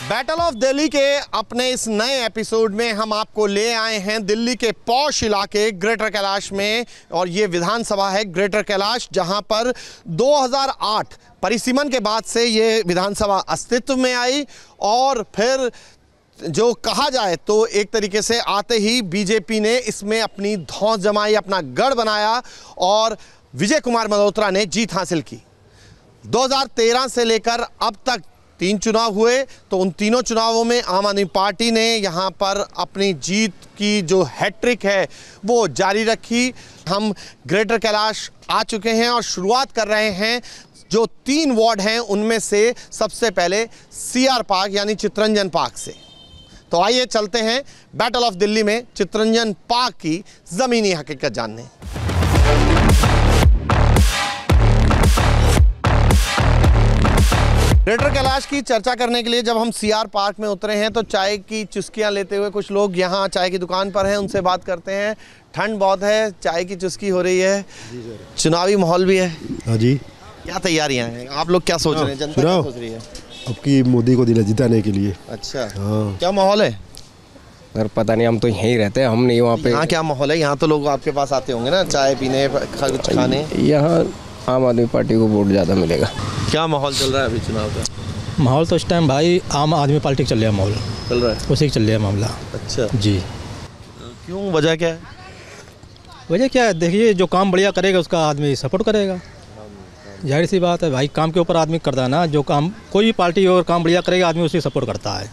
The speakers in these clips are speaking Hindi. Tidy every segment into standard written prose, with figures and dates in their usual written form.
बैटल ऑफ दिल्ली के अपने इस नए एपिसोड में हम आपको ले आए हैं दिल्ली के पॉश इलाके ग्रेटर कैलाश में। और ये विधानसभा है ग्रेटर कैलाश, जहां पर 2008 परिसीमन के बाद से ये विधानसभा अस्तित्व में आई। और फिर जो कहा जाए तो एक तरीके से आते ही बीजेपी ने इसमें अपनी धौंस जमाई, अपना गढ़ बनाया और विजय कुमार मल्होत्रा ने जीत हासिल की। 2013 से लेकर अब तक 3 चुनाव हुए, तो उन तीनों चुनावों में आम आदमी पार्टी ने यहाँ पर अपनी जीत की जो हैट्रिक है वो जारी रखी। हम ग्रेटर कैलाश आ चुके हैं और शुरुआत कर रहे हैं। जो 3 वार्ड हैं उनमें से सबसे पहले सीआर पार्क यानी चित्तरंजन पार्क से। तो आइए चलते हैं बैटल ऑफ दिल्ली में चित्तरंजन पार्क की ज़मीनी हकीकत जानने। ग्रेटर कैलाश की चर्चा करने के लिए जब हम सीआर पार्क में उतरे हैं तो चाय की चुस्कियां लेते हुए कुछ लोग यहाँ चाय की दुकान पर हैं, उनसे बात करते हैं। ठंड बहुत है, चाय की चुस्की हो रही है, चुनावी माहौल भी है। हाँ जी। क्या तैयारियां हैं, आप लोग क्या सोच रहे हैं, जनता क्या सोच रही है आपकी मोदी को जिताने के लिए? अच्छा, हाँ। क्या माहौल है? सर पता नहीं, हम तो यहीं रहते हैं, हम नहीं वहाँ पे। यहाँ क्या माहौल है? यहाँ तो लोग आपके पास आते होंगे ना चाय पीने, कुछ खाने। यहाँ आम आदमी पार्टी को वोट ज़्यादा मिलेगा। क्या माहौल चल रहा है अभी चुनाव का? माहौल तो इस टाइम भाई आम आदमी पार्टी का चल रहा है, माहौल चल रहा है, उसी का चल रहा है मामला। अच्छा जी। क्यों, वजह क्या है? वजह क्या है, देखिए जो काम बढ़िया करेगा उसका आदमी सपोर्ट करेगा। जाहिर सी बात है भाई, काम के ऊपर आदमी करता है ना। जो काम कोई भी पार्टी और काम बढ़िया करेगा आदमी उसी सपोर्ट करता है,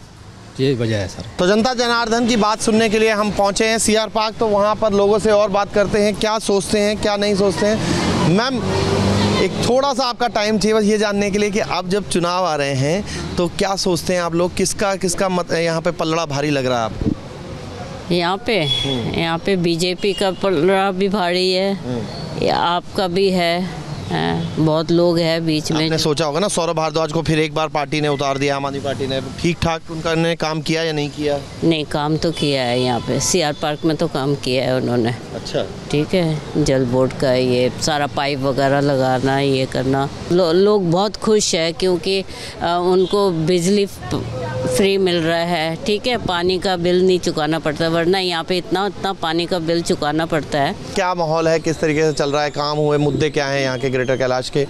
ये वजह है सर। तो जनता जनार्दन की बात सुनने के लिए हम पहुंचे हैं सीआर पार्क। तो वहां पर लोगों से और बात करते हैं, क्या सोचते हैं क्या नहीं सोचते हैं। मैम, एक थोड़ा सा आपका टाइम चाहिए बस ये जानने के लिए कि अब जब चुनाव आ रहे हैं तो क्या सोचते हैं आप लोग, किसका मत यहाँ पे पलड़ा भारी लग रहा है आपको? यहाँ पे बीजेपी का पलड़ा भी भारी है, आपका भी है। बहुत लोग हैं बीच में। आपने सोचा होगा ना सौरभ भारद्वाज को फिर एक बार पार्टी ने उतार दिया, आम आदमी पार्टी ने। ठीक ठाक उनका काम किया या नहीं किया? नहीं, काम तो किया है, यहाँ पे सीआर पार्क में तो काम किया है उन्होंने। अच्छा, ठीक है। जल बोर्ड का ये सारा पाइप वगैरह लगाना, ये करना, लोग बहुत खुश है क्योंकि उनको बिजली फ्री मिल रहा है। ठीक है, पानी का बिल नहीं चुकाना पड़ता, वरना यहाँ पे इतना पानी का बिल चुकाना पड़ता है। क्या माहौल है, किस तरीके से चल रहा है, काम हुए, मुद्दे क्या हैं यहाँ के ग्रेटर कैलाश के?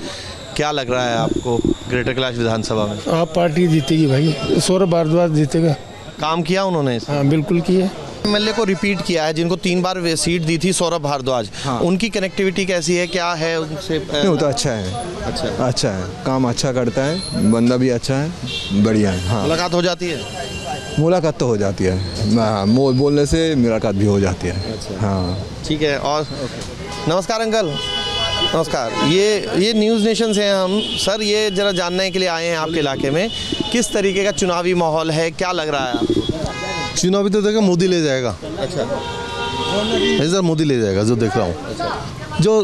क्या लग रहा है आपको ग्रेटर कैलाश विधानसभा में? आप पार्टी जीतेगी भाई, सौरभ भारद्वाज जीतेगा। काम किया उन्होंने? हाँ बिल्कुल किया। एमएलए को रिपीट किया है जिनको 3 बार सीट दी थी सौरभ भारद्वाज। हाँ। उनकी कनेक्टिविटी कैसी है, क्या है उनसे? वो तो अच्छा है। अच्छा है, काम अच्छा करता है, बंदा भी अच्छा है, बढ़िया है। हाँ, मुलाकात हो जाती है? मुलाकात तो हो जाती है, बोलने से मुलाकात भी हो जाती है। अच्छा। हाँ ठीक है। और नमस्कार अंकल। नमस्कार। ये न्यूज़ नेशन से हैं हम। सर, ये ज़रा जानने के लिए आए हैं आपके इलाके में किस तरीके का चुनावी माहौल है, क्या लग रहा है आपको? चुनावी तो देखा मोदी ले जाएगा। अच्छा, इधर मोदी ले जाएगा जो देख रहा हूँ। अच्छा। जो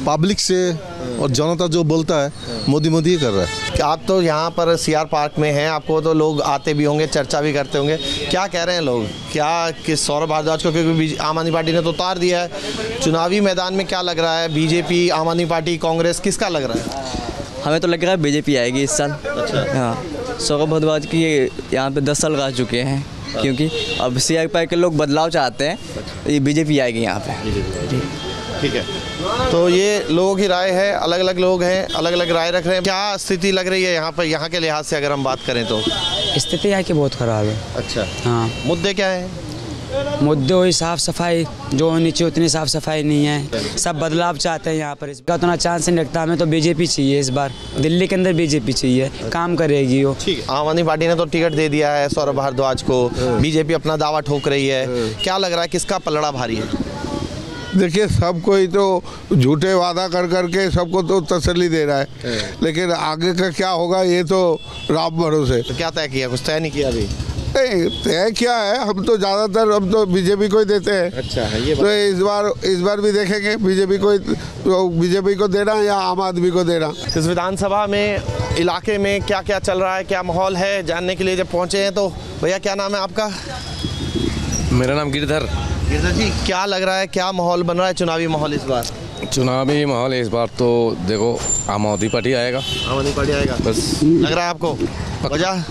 पब्लिक से और जनता जो बोलता है मोदी ही कर रहा है। आप तो यहाँ पर सीआर पार्क में हैं, आपको तो लोग आते भी होंगे, चर्चा भी करते होंगे। क्या कह रहे हैं लोग, क्या कि सौरभ भारद्वाज को, क्योंकि आम आदमी पार्टी ने तो उतार दिया है, चुनावी मैदान में क्या लग रहा है? बीजेपी, आम आदमी पार्टी, कांग्रेस, किसका लग रहा है? हमें तो लग रहा है बीजेपी आएगी इस साल। अच्छा। हाँ, सौरभ भारद्वाज की यहाँ पे 10 साल रह चुके हैं। हाँ। क्योंकि अब सीआर पार्क के लोग बदलाव चाहते हैं, ये बीजेपी आएगी यहाँ पे। ठीक है। तो ये लोगों की राय है, अलग अलग लोग हैं, अलग अलग राय रख रहे हैं। क्या स्थिति लग रही है यहाँ पर, यहाँ के लिहाज से अगर हम बात करें तो? स्थिति यहाँ की बहुत ख़राब है। अच्छा। हाँ। मुद्दे क्या हैं? मुद्दे वही साफ़ सफाई जो होनी चाहिए उतनी साफ़ सफाई नहीं है। सब बदलाव चाहते हैं यहाँ पर, इसका उतना चांस नहीं लगता। हमें तो बीजेपी चाहिए इस बार, दिल्ली के अंदर बीजेपी चाहिए, काम करेगी वो। ठीक है। आम आदमी पार्टी ने तो टिकट दे दिया है सौरभ भारद्वाज को, बीजेपी अपना दावा ठोक रही है। क्या लग रहा है, किसका पलड़ा भारी है? देखिए, सब कोई तो झूठे वादा कर करके सबको तो तसल्ली दे रहा है, लेकिन आगे का क्या होगा ये तो राम भरोसे। तो क्या तय किया, कुछ तय नहीं किया अभी? नहीं, तय क्या है, हम तो ज़्यादातर हम तो बीजेपी को ही देते हैं। अच्छा है ये। तो इस बार भी देखेंगे बीजेपी को, तो बीजेपी को देना या आम आदमी को देना। इस विधानसभा में इलाके में क्या क्या चल रहा है, क्या माहौल है, जानने के लिए जब पहुँचे हैं। तो भैया क्या नाम है आपका? मेरा नाम गिरधर। गिरधर जी, क्या लग रहा है, क्या माहौल बन रहा है, चुनावी माहौल इस बार? चुनावी माहौल इस बार तो देखो आम आदमी पार्टी आएगा। आम आदमी पार्टी आएगा बस। लग रहा है आपको? वजह?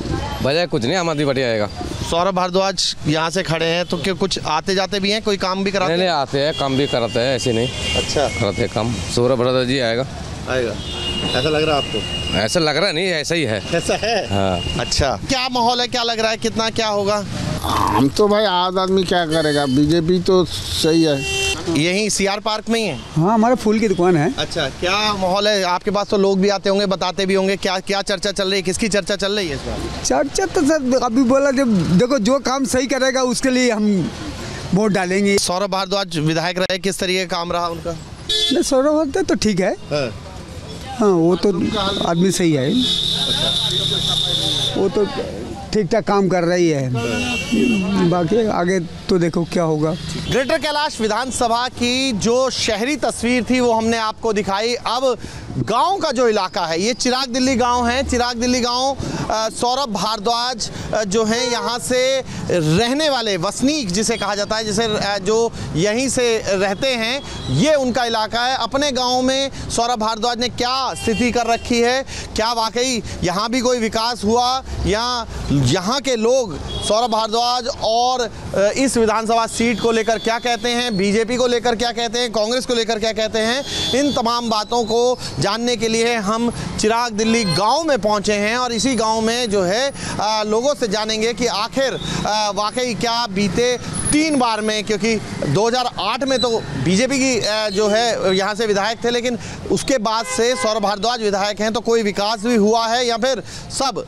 वजह कुछ नहीं, आम आदमी पार्टी आएगा। सौरभ भारद्वाज यहाँ से खड़े हैं तो क्या कुछ आते जाते भी हैं, कोई काम भी कराते हैं? नहीं आते हैं, काम भी कराते हैं, ऐसे नहीं। अच्छा, कराते हैं काम। सौरभ भारद्वाज जी आएगा। ऐसा लग रहा है आपको? ऐसा लग रहा नहीं, ऐसा ही है। ऐसा है? हाँ। अच्छा, क्या माहौल है, क्या लग रहा है, कितना क्या होगा? हम तो भाई आम आदमी क्या करेगा, बीजेपी तो सही है। यही सीआर पार्क में ही है? हाँ, हमारे फूल की दुकान है। अच्छा, क्या माहौल है आपके पास? तो लोग भी आते होंगे, बताते भी होंगे, क्या क्या चर्चा चल रही है, किसकी चर्चा चल रही है इस बार? चर्चा तो सर अभी बोला, जब देखो जो काम सही करेगा उसके लिए हम वोट डालेंगे। सौरभ भारद्वाज विधायक रहे, किस तरीके का काम रहा उनका? नहीं, सौरभ भारद्वाज तो ठीक है। हाँ, वो तो आदमी सही है, वो तो ठीक ठाक काम कर रही है। बाकी आगे तो देखो क्या होगा। ग्रेटर कैलाश विधानसभा की जो शहरी तस्वीर थी वो हमने आपको दिखाई। अब गांव का जो इलाका है, ये चिराग दिल्ली गांव है। चिराग दिल्ली गांव सौरभ भारद्वाज जो हैं यहाँ से रहने वाले वसनीक जिसे कहा जाता है, जिसे जो यहीं से रहते हैं, ये उनका इलाका है। अपने गांव में सौरभ भारद्वाज ने क्या स्थिति कर रखी है, क्या वाकई यहाँ भी कोई विकास हुआ, या यहाँ के लोग सौरभ भारद्वाज और इस विधानसभा सीट को लेकर क्या कहते हैं, बीजेपी को लेकर क्या कहते हैं, कांग्रेस को लेकर क्या कहते हैं, इन तमाम बातों को जानने के लिए हम चिराग दिल्ली गांव में पहुंचे हैं। और इसी गांव में जो है लोगों से जानेंगे कि आखिर वाकई क्या बीते 3 बार में, क्योंकि 2008 में तो बीजेपी की जो है यहाँ से विधायक थे, लेकिन उसके बाद से सौरभ भारद्वाज विधायक हैं, तो कोई विकास भी हुआ है या फिर सब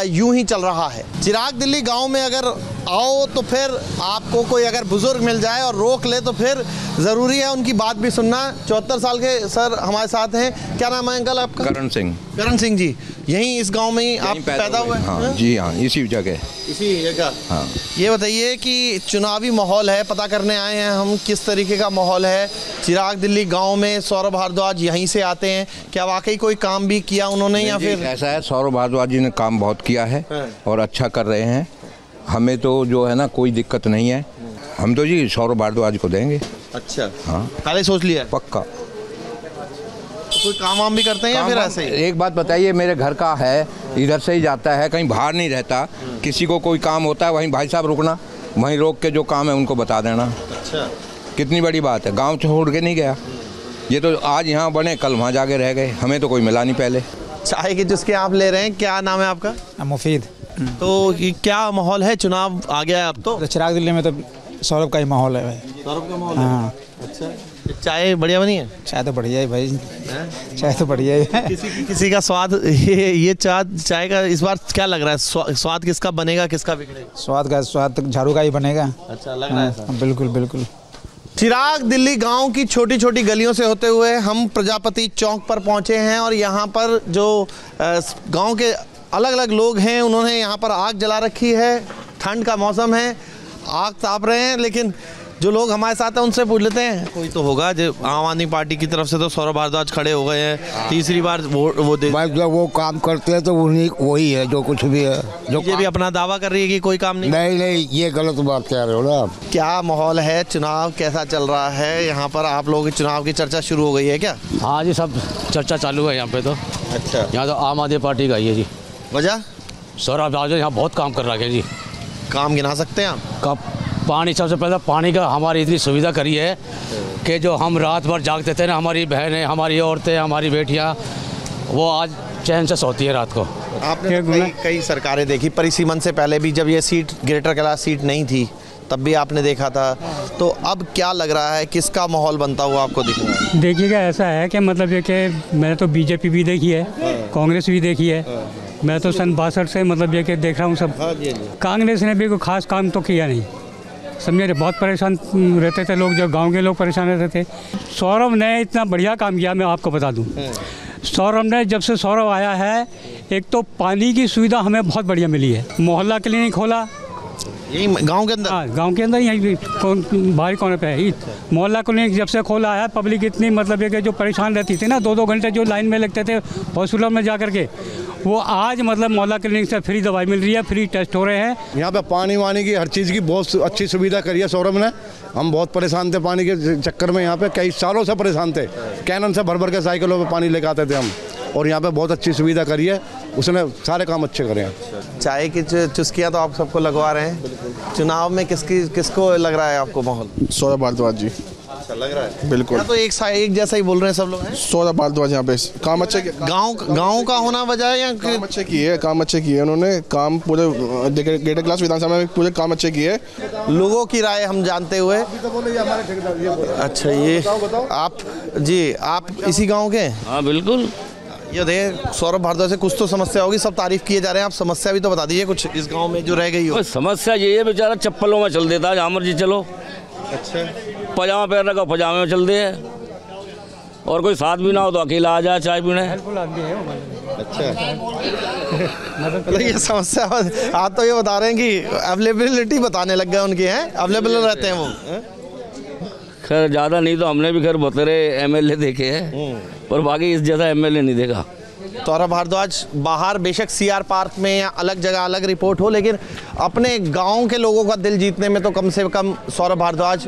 यूं ही चल रहा है। चिराग दिल्ली गांव में अगर आओ तो फिर आपको कोई अगर बुजुर्ग मिल जाए और रोक ले तो फिर ज़रूरी है उनकी बात भी सुनना। 74 साल के सर हमारे साथ हैं। क्या नाम है अंकल आपका? करण सिंह। करण सिंह जी, यहीं इस गांव में ही आप पैदा हुए? हाँ जी, हाँ, इसी जगह। इसी जगह? हाँ। ये बताइए कि चुनावी माहौल है, पता करने आए हैं हम किस तरीके का माहौल है चिराग दिल्ली गांव में। सौरभ भारद्वाज यहीं से आते हैं, क्या वाकई कोई काम भी किया उन्होंने या फिर? ऐसा है, सौरभ भारद्वाज जी ने काम बहुत किया है और अच्छा कर रहे हैं। हमें तो जो है ना कोई दिक्कत नहीं है, हम तो जी सौरभ भारद्वाज को देंगे। अच्छा, हाँ, पहले सोच लिया? पक्का। तो कोई काम वाम भी करते हैं या फिर ऐसे ही? एक बात बताइए, मेरे घर का है, इधर से ही जाता है, कहीं बाहर नहीं रहता। किसी को कोई काम होता है वहीं भाई साहब रुकना, वहीं रोक के जो काम है उनको बता देना। अच्छा, कितनी बड़ी बात है, गांव छोड़ के नहीं गया। ये तो आज यहाँ बने, कल वहाँ जाके रह गए, हमें तो कोई मिला नहीं पहले। चाय के जिसके आप ले रहे हैं, क्या नाम है आपका? मुफीद। तो क्या माहौल है, चुनाव आ गया है अब तो? चिराग दिल्ली में तो सौरभ का ही माहौल है भाई। सौरभ का माहौल? हाँ। अच्छा, चाय बढ़िया बनी है? चाय तो बढ़िया है भाई, चाय तो बढ़िया है। किसी का स्वाद ये चाय का इस बार क्या लग रहा है, स्वाद किसका बनेगा, किसका बिगड़ेगा? स्वाद झाड़ू का ही बनेगा। अच्छा लग रहा है? बिल्कुल बिल्कुल। चिराग दिल्ली गांव की छोटी छोटी गलियों से होते हुए हम प्रजापति चौक पर पहुंचे हैं और यहाँ पर जो गांव के अलग अलग लोग हैं उन्होंने यहाँ पर आग जला रखी है। ठंड का मौसम है, आग ताप रहे हैं, लेकिन जो लोग हमारे साथ हैं उनसे पूछ लेते हैं। कोई तो होगा जो आम आदमी पार्टी की तरफ से तो सौरभ भारद्वाज खड़े हो गए हैं, तीसरी बार वो दे भाई जब वो काम करते हैं तो वही है जो कुछ भी है। जो ये भी अपना दावा कर रही है कि कोई काम नहीं। नहीं, ये गलत बात कह रहे हो ना आप। क्या माहौल है, चुनाव कैसा चल रहा है यहाँ पर? आप लोगों की चुनाव की चर्चा शुरू हो गई है क्या? हाँ जी, सब चर्चा चालू है यहाँ पे तो। अच्छा, यहाँ तो आम आदमी पार्टी का ही है जी। वजह? सौरभ भारद्वाज यहाँ बहुत काम कर रहा है जी। काम गिना सकते हैं आप? कब पानी, सबसे पहले पानी का हमारी इतनी सुविधा करी है कि जो हम रात भर जागते थे ना, हमारी बहनें, हमारी औरतें, हमारी बेटियां, वो आज चैन से सोती है रात को। आपने तो कई सरकारें देखी, परिसीमन से पहले भी जब ये सीट ग्रेटर कैलाश सीट नहीं थी तब भी आपने देखा था, तो अब क्या लग रहा है, किसका माहौल बनता हुआ आपको दिख रहा है? देखिएगा, ऐसा है कि मतलब ये कि मैंने तो बीजेपी भी देखी है, कांग्रेस भी देखी है, मैं तो सन 62 से मतलब ये कि देख रहा हूँ सब। कांग्रेस ने भी कोई खास काम तो किया नहीं, समझे। बहुत परेशान रहते थे लोग, जो गांव के लोग परेशान रहते थे। सौरभ ने इतना बढ़िया काम किया, मैं आपको बता दूं। सौरभ ने, जब से सौरभ आया है, एक तो पानी की सुविधा हमें बहुत बढ़िया मिली है। मोहल्ला क्लिनिक खोला यही गांव के अंदर? हाँ, गांव के अंदर, यहीं बाहरी कोने पे है। मोहल्ला क्लिनिक जब से खोला है, पब्लिक इतनी मतलब ये कि जो परेशान रहती थी ना, 2-2 घंटे जो लाइन में लगते थे हॉस्पिटल में जा करके, वो आज मतलब मोहल्ला क्लिनिक से फ्री दवाई मिल रही है, फ्री टेस्ट हो रहे हैं। यहाँ पे पानी वानी की हर चीज़ की बहुत अच्छी सुविधा करी है सौरभ ने। हम बहुत परेशान थे पानी के चक्कर में, यहाँ पे कई सालों से परेशान थे। कैनन से भर भर के साइकिलों पे पानी लेकर आते थे हम। और यहाँ पे बहुत अच्छी सुविधा करी है, उसने सारे काम अच्छे करे हैं। चाय की चुस्कियाँ तो आप सबको लगवा रहे हैं, चुनाव में किसको लग रहा है आपको माहौल? सौरभ भारद्वाज जी। अच्छा लग रहा है, बिल्कुल। तो एक जैसा ही बोल रहे हैं सब लोग। सौरभ भारद्वाज यहाँ पे काम अच्छे, गांव का होना वजह है या काम अच्छे किए हैं उन्होंने, काम पूरे ग्रेटर कैलाश विधानसभा में पूरे काम अच्छे किए। लोगों की राय हम जानते हुए। अच्छा, ये आप जी, आप इसी गांव के? हाँ बिल्कुल। ये देखिए, सौरभ भारद्वाज से कुछ तो समस्या होगी, सब तारीफ किए जा रहे हैं, आप समस्या भी तो बता दीजिए कुछ इस गांव में जो रह गई हो। समस्या ये है बेचारा चप्पलों में चल देता है, जहाँ मर्जी चलो। अच्छा, पजामा पहन रखा, पजामे में चल दे, और कोई साथ भी ना हो तो अकेला आ जाए चाय पीने। अच्छा, मतलब ये समस्या, आप तो ये बता रहे हैं कि अवेलेबिलिटी बताने लग गए उनकी, हैं अवेलेबल रहते हैं वो। खैर ज़्यादा नहीं तो हमने भी खैर बतेरे एमएलए देखे हैं, पर बाकी इस जैसा एमएलए नहीं देखा। सौरभ भारद्वाज बाहर बेशक सीआर पार्क में या अलग जगह अलग रिपोर्ट हो, लेकिन अपने गांव के लोगों का दिल जीतने में तो कम से कम सौरभ भारद्वाज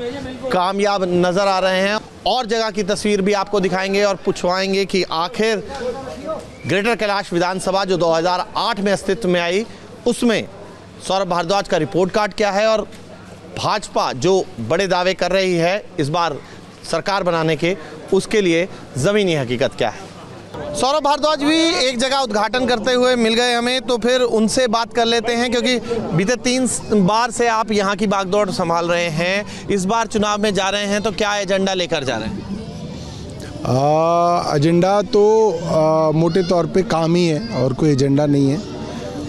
कामयाब नजर आ रहे हैं। और जगह की तस्वीर भी आपको दिखाएंगे और पूछवाएंगे कि आखिर ग्रेटर कैलाश विधानसभा जो 2008 में अस्तित्व में आई, उसमें सौरभ भारद्वाज का रिपोर्ट कार्ड क्या है, और भाजपा जो बड़े दावे कर रही है इस बार सरकार बनाने के, उसके लिए ज़मीनी हकीकत क्या है। सौरभ भारद्वाज भी एक जगह उद्घाटन करते हुए मिल गए हमें, तो फिर उनसे बात कर लेते हैं, क्योंकि बीते 3 बार से आप यहाँ की बागडोर संभाल रहे हैं, इस बार चुनाव में जा रहे हैं, तो क्या एजेंडा लेकर जा रहे हैं? एजेंडा तो मोटे तौर पे काम ही है और कोई एजेंडा नहीं है।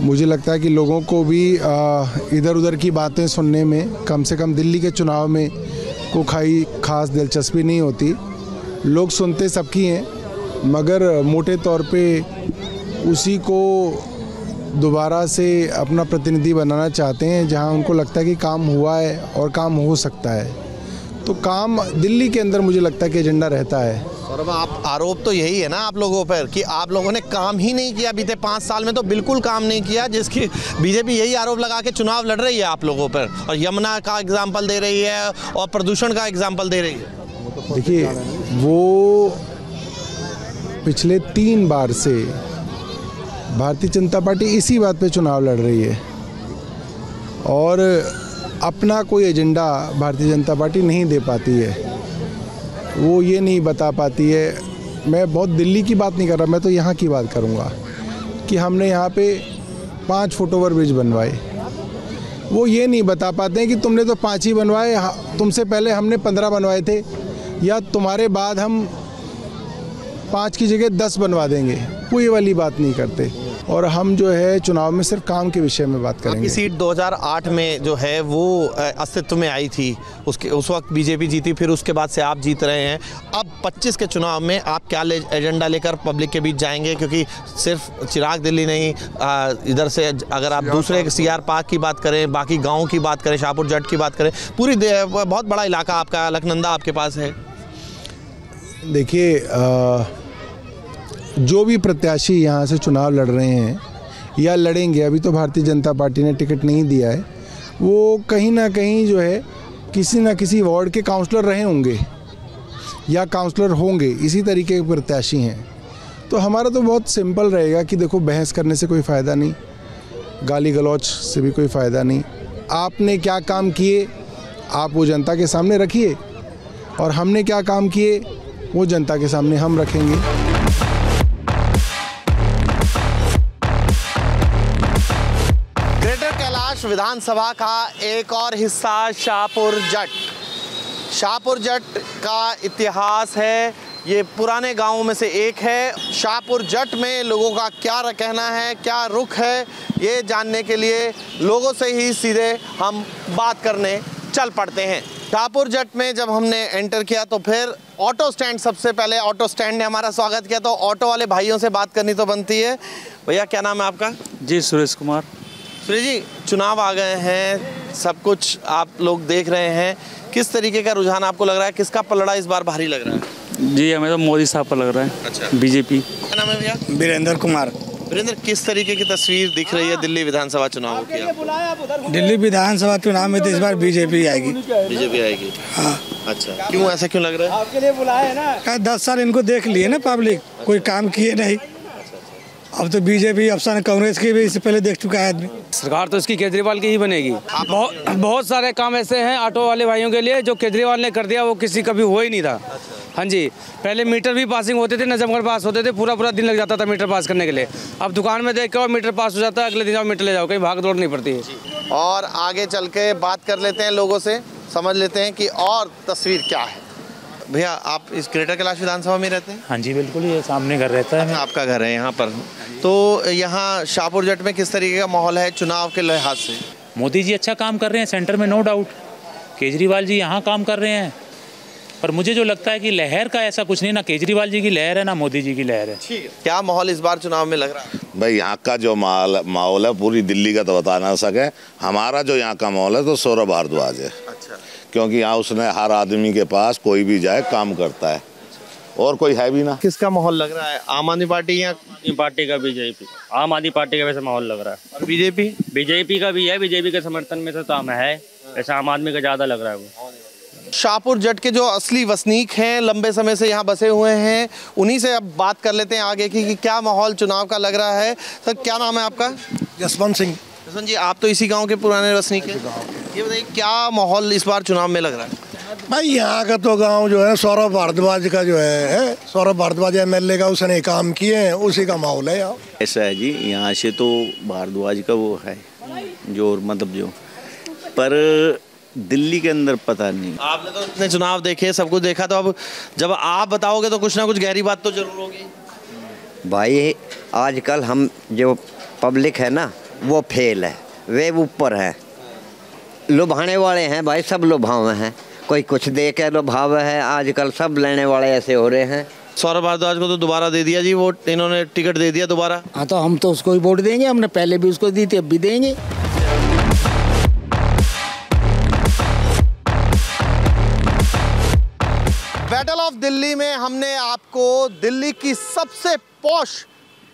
मुझे लगता है कि लोगों को भी इधर उधर की बातें सुनने में, कम से कम दिल्ली के चुनाव में को खास दिलचस्पी नहीं होती। लोग सुनते सबकी हैं, मगर मोटे तौर पे उसी को दोबारा से अपना प्रतिनिधि बनाना चाहते हैं जहां उनको लगता है कि काम हुआ है और काम हो सकता है। तो काम दिल्ली के अंदर मुझे लगता है कि एजेंडा रहता है। सौरभ, आप आरोप तो यही है ना आप लोगों पर कि आप लोगों ने काम ही नहीं किया, बीते 5 साल में तो बिल्कुल काम नहीं किया, जिसकी बीजेपी यही आरोप लगा के चुनाव लड़ रही है आप लोगों पर, और यमुना का एग्जाम्पल दे रही है और प्रदूषण का एग्जाम्पल दे रही है। देखिए, वो पिछले 3 बार से भारतीय जनता पार्टी इसी बात पे चुनाव लड़ रही है, और अपना कोई एजेंडा भारतीय जनता पार्टी नहीं दे पाती है। वो ये नहीं बता पाती है, मैं बहुत दिल्ली की बात नहीं कर रहा, मैं तो यहाँ की बात करूँगा कि हमने यहाँ पे 5 फुटओवर ब्रिज बनवाए। वो ये नहीं बता पाते हैं कि तुमने तो 5 ही बनवाए, तुमसे पहले हमने 15 बनवाए थे, या तुम्हारे बाद हम 5 की जगह 10 बनवा देंगे। वो ये वाली बात नहीं करते, और हम जो है चुनाव में सिर्फ काम के विषय में बात करेंगे। आपकी सीट 2008 में जो है वो अस्तित्व में आई थी, उस वक्त बीजेपी जीती, फिर उसके बाद से आप जीत रहे हैं। अब 25 के चुनाव में आप क्या एजेंडा लेकर पब्लिक के बीच जाएंगे, क्योंकि सिर्फ चिराग दिल्ली नहीं, इधर से अगर आप दूसरे सीआर पार्क की बात करें, बाकी गाँव की बात करें, शाहपुर जट की बात करें, पूरी बहुत बड़ा इलाका आपका, अलकनंदा आपके पास है। देखिए, जो भी प्रत्याशी यहाँ से चुनाव लड़ रहे हैं या लड़ेंगे, अभी तो भारतीय जनता पार्टी ने टिकट नहीं दिया है, वो कहीं ना कहीं जो है किसी ना किसी वार्ड के काउंसलर रहे होंगे या काउंसलर होंगे, इसी तरीके के प्रत्याशी हैं। तो हमारा तो बहुत सिंपल रहेगा कि देखो, बहस करने से कोई फ़ायदा नहीं, गाली गलौच से भी कोई फ़ायदा नहीं। आपने क्या काम किए आप वो जनता के सामने रखिए, और हमने क्या काम किए वो जनता के सामने हम रखेंगे। ग्रेटर कैलाश विधानसभा का एक और हिस्सा शाहपुर जट। शाहपुर जट का इतिहास है, ये पुराने गांवों में से एक है। शाहपुर जट में लोगों का क्या कहना है, क्या रुख है, ये जानने के लिए लोगों से ही सीधे हम बात करने चल पड़ते हैं। शाहपुर जट में जब हमने एंटर किया तो फिर ऑटो स्टैंड, सबसे पहले ऑटो स्टैंड ने हमारा स्वागत किया, तो ऑटो वाले भाइयों से बात करनी तो बनती है। भैया, क्या नाम है आपका? जी, सुरेश कुमार। सुरेश जी, चुनाव आ गए हैं, सब कुछ आप लोग देख रहे हैं, किस तरीके का रुझान आपको लग रहा है, किसका पलड़ा इस बार भारी लग रहा है? जी, हमें तो मोदी साहब पर लग रहा है। अच्छा, बीजेपी। क्या नाम है भैया? वीरेंद्र कुमार। वीरेंद्र, किस तरीके की तस्वीर दिख रही है दिल्ली विधानसभा चुनाव की? दिल्ली विधानसभा चुनाव में तो इस बार बीजेपी आएगी। बीजेपी आएगी? हाँ। अच्छा, क्यों, ऐसा क्यों लग रहा है? आपके लिए बुलाया है ना। 10 साल इनको देख लिए ना पब्लिक, कोई काम किए नहीं। अब तो बीजेपी अफसान कांग्रेस की भी इससे पहले देख चुका है आदमी। सरकार तो इसकी केजरीवाल की ही बनेगी। बहुत सारे काम ऐसे हैं ऑटो वाले भाइयों के लिए जो केजरीवाल ने कर दिया, वो किसी कभी हो ही नहीं था। हाँ जी, पहले मीटर भी पासिंग होते थे, नजमगढ़ पास होते थे, पूरा दिन लग जाता था मीटर पास करने के लिए। अब दुकान में देख के और मीटर पास हो जाता है, अगले दिन जाओ मीटर ले जाओ, कहीं भाग दौड़ नहीं पड़ती है। और आगे चल के बात कर लेते हैं लोगों से, समझ लेते हैं कि और तस्वीर क्या है। भैया, आप इस ग्रेटर कैलाश विधानसभा में रहते हैं? हाँ जी बिल्कुल, ये सामने घर रहता है। आपका घर है यहाँ पर, तो यहाँ शाहपुर जट में किस तरीके का माहौल है चुनाव के लिहाज से? मोदी जी अच्छा काम कर रहे हैं सेंटर में, नो डाउट। केजरीवाल जी यहाँ काम कर रहे हैं, पर मुझे जो लगता है कि लहर का ऐसा कुछ नहीं, ना केजरीवाल जी की लहर है ना मोदी जी की लहर है। ठीक है, क्या माहौल इस बार चुनाव में लग रहा है? भाई यहाँ का जो माहौल है पूरी दिल्ली का तो बता ना सके। हमारा जो यहाँ का माहौल है तो सौरभ भारद्वाज है। अच्छा। क्योंकि यहाँ उसने हर आदमी के पास कोई भी जाए काम करता है, और कोई है भी ना। किसका माहौल लग रहा है, आम आदमी पार्टी या पार्टी का? बीजेपी, आम आदमी पार्टी का वैसे माहौल लग रहा है। और बीजेपी? बीजेपी का भी है, बीजेपी के समर्थन में तो काम है, वैसे आम आदमी का ज़्यादा लग रहा है वो। शाहपुर जट के जो असली वसनीक हैं, लंबे समय से यहाँ बसे हुए हैं, उन्हीं से अब बात कर लेते हैं आगे की कि क्या माहौल चुनाव का लग रहा है। सर, क्या नाम है आपका? जसवंत सिंह। जसवंत जी, आप तो इसी गांव के पुराने वसनीक हैं, ये बताइए क्या माहौल इस बार चुनाव में लग रहा है? भाई यहाँ का तो गांव जो है सौरभ भारद्वाज का जो है सौरभ भारद्वाज एमएलए का, उसने काम किए हैं, उसी का माहौल है यहाँ। ऐसा है जी, यहाँ से तो भारद्वाज का वो है जो, मतलब जो, पर दिल्ली के अंदर पता नहीं। आपने तो इतने चुनाव देखे, सब कुछ देखा, तो अब जब आप बताओगे तो कुछ ना कुछ गहरी बात तो जरूर होगी। भाई आजकल हम जो पब्लिक है ना वो फेल है, वे ऊपर है, लुभाने वाले हैं भाई, सब लुभावे हैं, कोई कुछ दे के लुभावे है, आजकल सब लेने वाले ऐसे हो रहे हैं। सौरभ भारद्वाज को तो दोबारा दे दिया जी वोट, इन्होंने टिकट दे दिया दोबारा। हाँ, तो हम तो उसको ही वोट देंगे, हमने पहले भी उसको दी थी, अब भी देंगे। बैटल ऑफ दिल्ली में हमने आपको दिल्ली की सबसे पॉश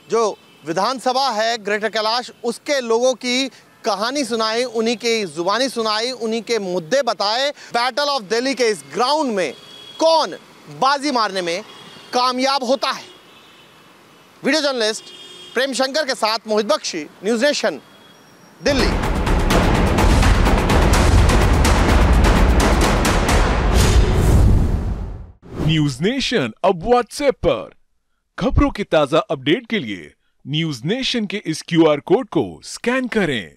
जो विधानसभा है ग्रेटर कैलाश, उसके लोगों की कहानी सुनाई, उन्हीं की जुबानी सुनाई, उन्हीं के मुद्दे बताए। बैटल ऑफ दिल्ली के इस ग्राउंड में कौन बाजी मारने में कामयाब होता है? वीडियो जर्नलिस्ट प्रेम शंकर के साथ Mohit Bakshi, News Nation, Delhi. News Nation अब व्हाट्सएप पर खबरों की ताजा अपडेट के लिए न्यूज़ नेशन के इस QR कोड को स्कैन करें।